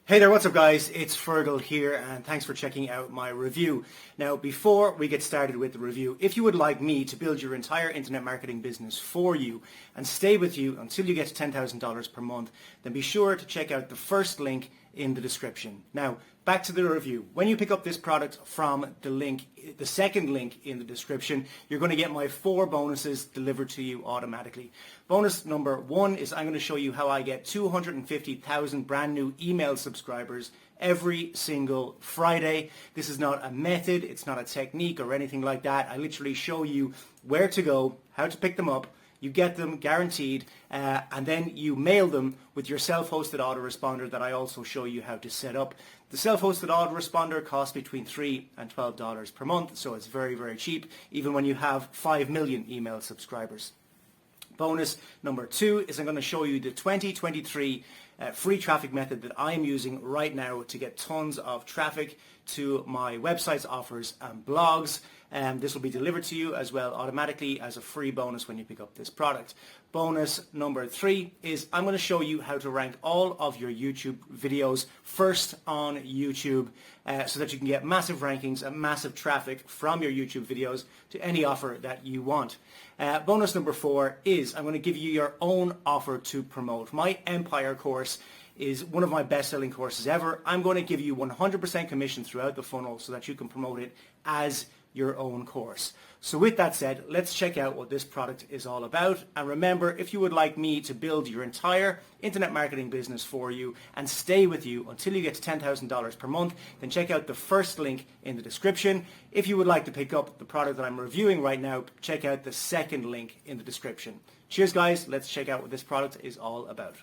Hey there, what's up guys? It's Fergal here and thanks for checking out my review. Now before we get started with the review, if you would like me to build your entire internet marketing business for you and stay with you until you get to $10,000 per month, then be sure to check out the first link in the description. Now back to the review. When you pick up this product from the second link in the description, you're going to get my 4 bonuses delivered to you automatically. Bonus number 1 is I'm going to show you how I get 250,000 brand new email subscribers every single Friday. This is not a method, it's not a technique or anything like that. I literally show you where to go, how to pick them up. You get them guaranteed, and then you mail them with your self-hosted autoresponder that I also show you how to set up. The self-hosted autoresponder costs between $3 and $12 per month, so it's very, very cheap, even when you have 5 million email subscribers. Bonus number 2 is I'm going to show you the 2023 free traffic method that I am using right now to get tons of traffic to my websites, offers and blogs. This will be delivered to you as well automatically as a free bonus when you pick up this product. Bonus number 3 is I'm going to show you how to rank all of your YouTube videos first on YouTube so that you can get massive rankings and massive traffic from your YouTube videos to any offer that you want. Bonus number 4 is I'm going to give you your own offer to promote. My Empire course is one of my best-selling courses ever. I'm going to give you 100% commission throughout the funnel so that you can promote it as your own course. So with that said, let's check out what this product is all about. And remember, if you would like me to build your entire internet marketing business for you and stay with you until you get to $10,000 per month, then check out the first link in the description. If you would like to pick up the product that I'm reviewing right now, check out the second link in the description. Cheers guys, let's check out what this product is all about.